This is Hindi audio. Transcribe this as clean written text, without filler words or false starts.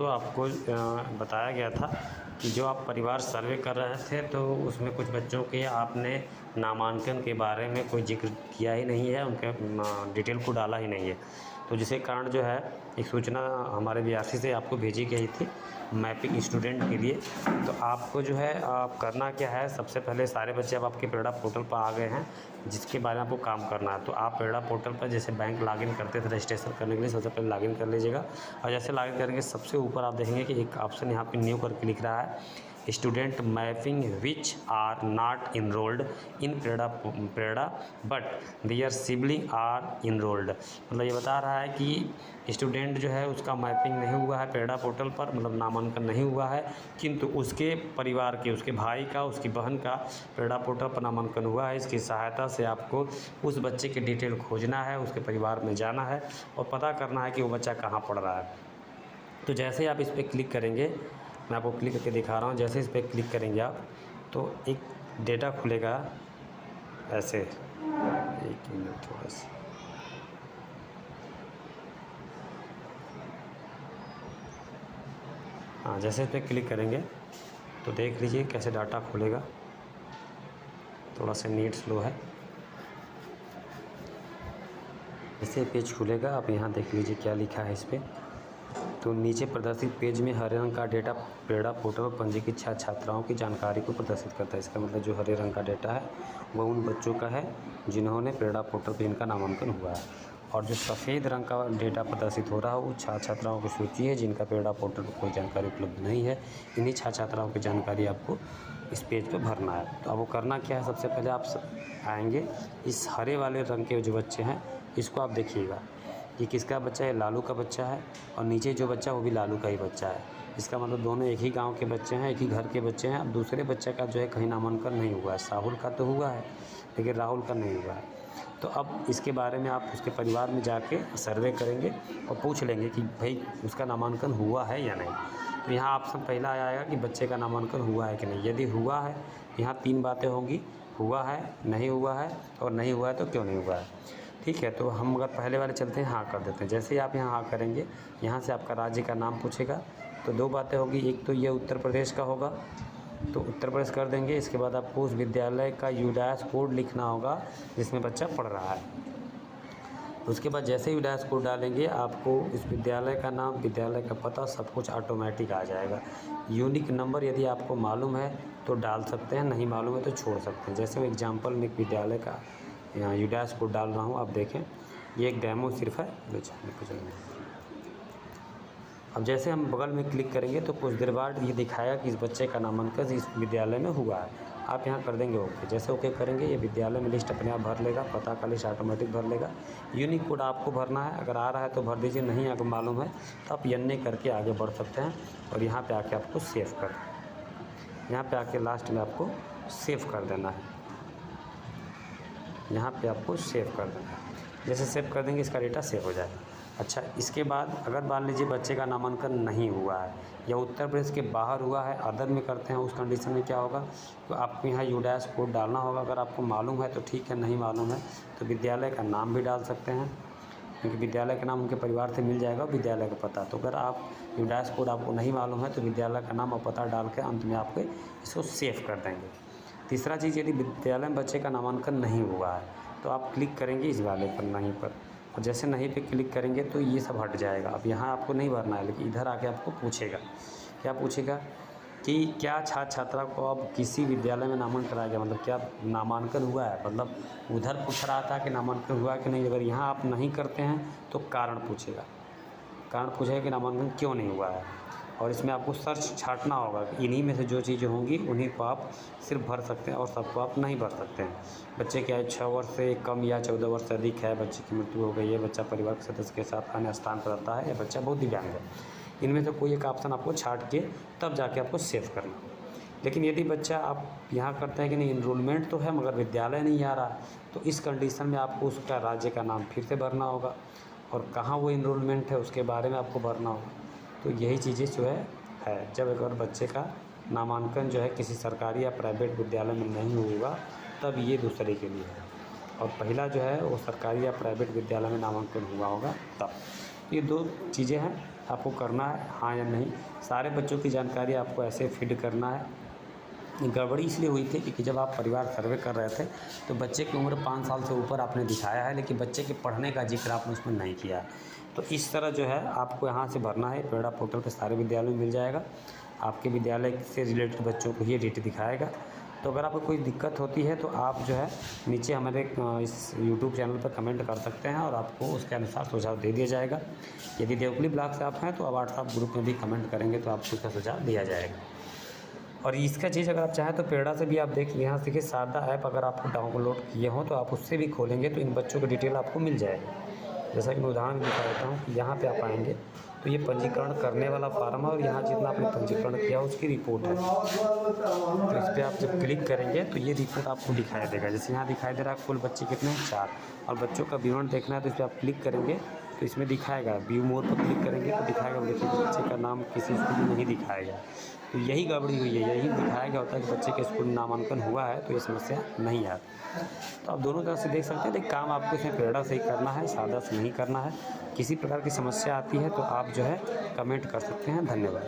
दोस्तों आपको बताया गया था कि जो आप परिवार सर्वे कर रहे थे तो उसमें कुछ बच्चों के आपने नामांकन के बारे में कोई जिक्र किया ही नहीं है, उनके डिटेल को डाला ही नहीं है। तो जिसके कारण जो है एक सूचना हमारे बीआरसी से आपको भेजी गई थी मैपिंग स्टूडेंट के लिए। तो आपको जो है आप करना क्या है, सबसे पहले सारे बच्चे अब आपके पेड़ा पोर्टल पर आ गए हैं जिसके बारे में आपको काम करना है। तो आप पेड़ा पोर्टल पर जैसे बैंक लॉगिन करते थे रजिस्ट्रेशन करने के लिए, सबसे पहले लॉगिन कर लीजिएगा। और जैसे लॉगिन करेंगे सबसे ऊपर आप देखेंगे कि एक ऑप्शन यहाँ पे न्यू करके लिख रहा है student mapping which are not enrolled in पेड़ा but their sibling are enrolled. मतलब ये बता रहा है कि स्टूडेंट जो है उसका मैपिंग नहीं हुआ है पेड़ा पोर्टल पर, मतलब नामांकन नहीं हुआ है, किंतु उसके परिवार के, उसके भाई का, उसकी बहन का पेड़ा पोर्टल पर नामांकन हुआ है। इसकी सहायता से आपको उस बच्चे की डिटेल खोजना है, उसके परिवार में जाना है और पता करना है कि वो बच्चा कहाँ पढ़ रहा है। तो जैसे ही आप इस पर क्लिक करेंगे, मैं आपको क्लिक करके दिखा रहा हूँ, जैसे इस पर क्लिक करेंगे आप तो एक डेटा खुलेगा ऐसे। एक मिनट थोड़ा सा, हाँ जैसे इस पर क्लिक करेंगे तो देख लीजिए कैसे डाटा खुलेगा। थोड़ा सा नेट स्लो है। जैसे पेज खुलेगा आप यहाँ देख लीजिए क्या लिखा है इस पर। तो नीचे प्रदर्शित पेज में हरे रंग का डेटा पेड़ा पोर्टल पर पंजीकृत छात्राओं की जानकारी को प्रदर्शित करता है। इसका मतलब जो हरे रंग का डेटा है वह उन बच्चों का है जिन्होंने पेड़ा पोर्टल पर इनका नामांकन हुआ है, और जो सफ़ेद रंग का डेटा प्रदर्शित हो रहा है वो छात्राओं की सूची है जिनका पेड़ा पोर्टल पर कोई जानकारी उपलब्ध नहीं है। इन्हीं छात्राओं की जानकारी आपको इस पेज पर भरना है। तो अब वो करना क्या है, सबसे पहले आप आएंगे इस हरे वाले रंग के जो बच्चे हैं इसको आप देखिएगा, ये किसका बच्चा है, लालू का बच्चा है, और नीचे जो बच्चा है वो भी लालू का ही बच्चा है। इसका मतलब दोनों एक ही गांव के बच्चे हैं, एक ही घर के बच्चे हैं। अब दूसरे बच्चे का जो है कहीं नामांकन नहीं हुआ है, साहुल का तो हुआ है लेकिन राहुल का नहीं हुआ है। तो अब इसके बारे में आप उसके परिवार में जाके सर्वे करेंगे और पूछ लेंगे कि भाई उसका नामांकन हुआ है या नहीं। तो यहाँ ऑप्शन पहला आएगा कि बच्चे का नामांकन हुआ है कि नहीं। यदि हुआ है यहाँ 3 बातें होंगी, हुआ है, नहीं हुआ है और नहीं हुआ है तो क्यों नहीं हुआ है। ठीक है, तो हम अगर पहले वाले चलते हैं, हाँ कर देते हैं। जैसे ही आप यहाँ हाँ करेंगे यहाँ से आपका राज्य का नाम पूछेगा। तो 2 बातें होगी, एक तो ये उत्तर प्रदेश का होगा तो उत्तर प्रदेश कर देंगे। इसके बाद आपको उस विद्यालय का यूडास कोड लिखना होगा जिसमें बच्चा पढ़ रहा है। उसके बाद जैसे ही यूडास कोड डालेंगे आपको इस विद्यालय का नाम, विद्यालय का पता, सब कुछ ऑटोमेटिक आ जाएगा। यूनिक नंबर यदि आपको मालूम है तो डाल सकते हैं, नहीं मालूम है तो छोड़ सकते हैं। जैसे मैं एग्जाम्पल में एक विद्यालय का यहाँ यूडास कोड डाल रहा हूँ, आप देखें ये एक डेमो सिर्फ है। अब जैसे हम बगल में क्लिक करेंगे तो कुछ देर बाद ये दिखाया कि इस बच्चे का नामांकन इस विद्यालय में हुआ है। आप यहाँ कर देंगे ओके। जैसे ओके करेंगे ये विद्यालय में लिस्ट अपने आप भर लेगा, पता का लिस्ट ऑटोमेटिक भर लेगा। यूनिक कोड आपको भरना है, अगर आ रहा है तो भर दीजिए, नहीं अगर मालूम है तो आप यन्ने करके आगे बढ़ सकते हैं। और यहाँ पर आके आपको सेव कर, यहाँ पर आके लास्ट में आपको सेव कर देना है। यहाँ पे आपको सेव कर देना है। जैसे सेव कर देंगे इसका डेटा सेव हो जाएगा। अच्छा, इसके बाद अगर मान लीजिए बच्चे का नामांकन नहीं हुआ है या उत्तर प्रदेश के बाहर हुआ है, अदर में करते हैं, उस कंडीशन में क्या होगा तो आपको यहाँ यूडास कोड डालना होगा। अगर आपको मालूम है तो ठीक है, नहीं मालूम है तो विद्यालय का नाम भी डाल सकते हैं, क्योंकि विद्यालय का नाम उनके परिवार से मिल जाएगा, विद्यालय का पता। तो अगर आप यूडास कोड आपको नहीं मालूम है तो विद्यालय का नाम और पता डाल के अंत में आपको इसको सेव कर देंगे। तीसरा चीज़, यदि विद्यालय में बच्चे का नामांकन नहीं हुआ है तो आप क्लिक करेंगे इस वाले पर, नहीं पर, और जैसे नहीं पे क्लिक करेंगे तो ये सब हट जाएगा। अब यहाँ आपको नहीं भरना है, लेकिन इधर आके आपको पूछेगा, क्या पूछेगा कि क्या छात्र छात्रा को अब किसी विद्यालय में नामांकन कराया गया, मतलब क्या नामांकन हुआ है। मतलब उधर पूछ रहा था कि नामांकन हुआ कि नहीं। अगर यहाँ आप नहीं करते हैं तो कारण पूछेगा, कारण पूछेगा कि नामांकन क्यों नहीं हुआ है। और इसमें आपको सर्च छांटना होगा कि इन्हीं में से जो चीज़ें होंगी उन्हीं को आप सिर्फ भर सकते हैं और सबको आप नहीं भर सकते हैं। बच्चे की आयु 6 वर्ष से कम या 14 वर्ष से अधिक है, बच्चे की मृत्यु हो गई है, बच्चा परिवार के सदस्य के साथ अन्य स्थान पर रहता है, या बच्चा बहुत दिव्यांग है, इनमें से कोई एक ऑप्शन आपको छांट के तब जाके आपको सेव करना। लेकिन यदि बच्चा आप यहाँ करते हैं कि नहीं इनरोलमेंट तो है मगर विद्यालय नहीं आ रहा, तो इस कंडीशन में आपको उसका राज्य का नाम फिर से भरना होगा और कहाँ वो इनरोलमेंट है उसके बारे में आपको भरना होगा। तो यही चीज़ें जो है जब अगर बच्चे का नामांकन जो है किसी सरकारी या प्राइवेट विद्यालय में नहीं होगा तब ये दूसरे के लिए है, और पहला जो है वो सरकारी या प्राइवेट विद्यालय में नामांकन हुआ होगा तब। ये 2 चीज़ें हैं। आपको करना है, हाँ या नहीं। सारे बच्चों की जानकारी आपको ऐसे फीड करना है। गड़बड़ी इसलिए हुई थी क्योंकि जब आप परिवार सर्वे कर रहे थे तो बच्चे की उम्र 5 साल से ऊपर आपने दिखाया है, लेकिन बच्चे के पढ़ने का जिक्र आपने उसमें नहीं किया है। तो इस तरह जो है आपको यहाँ से भरना है। पेड़ा पोर्टल पे सारे विद्यालयों में मिल जाएगा। आपके विद्यालय से रिलेटेड बच्चों को ये डेटा दिखाएगा। तो अगर आपको कोई दिक्कत होती है तो आप जो है नीचे हमारे इस यूट्यूब चैनल पर कमेंट कर सकते हैं और आपको उसके अनुसार सुझाव दे दिया जाएगा। यदि देवकुली ब्लॉक से आप हैं तो आप व्हाट्सएप ग्रुप में भी कमेंट करेंगे तो आपको उसका सुझाव दिया जाएगा। और इसका चीज़ अगर आप चाहें तो पेड़ा से भी आप यहाँ से देखिए शारदा ऐप अगर आपको डाउनलोड किए हों तो आप उससे भी खोलेंगे तो इन बच्चों की डिटेल आपको मिल जाएगी। जैसा कि मैं उदाहरण दिखा देता हूँ कि यहाँ पे आप आएंगे तो ये पंजीकरण करने वाला फार्म है और यहाँ जितना आपने पंजीकरण किया उसकी रिपोर्ट है। तो इस पर आप जब क्लिक करेंगे तो ये रिपोर्ट आपको दिखाई देगा। जैसे यहाँ दिखाई दे रहा है कुल बच्चे कितने हैं, 4, और बच्चों का विवरण देखना है तो इस पर आप क्लिक करेंगे तो इसमें दिखाएगा। व्यू मोर पर क्लिक करेंगे तो दिखाएगा। देखिए बच्चे का नाम किसी स्कूल में नहीं दिखाएगा, तो यही गड़बड़ी हुई है। यही दिखाएगा होता है कि बच्चे के स्कूल में नामांकन हुआ है तो ये समस्या नहीं है। तो आप दोनों तरह से देख सकते हैं। लेकिन काम आपको इसमें पेड़ा से ही करना है, सादा से नहीं करना है। किसी प्रकार की समस्या आती है तो आप जो है कमेंट कर सकते हैं। धन्यवाद।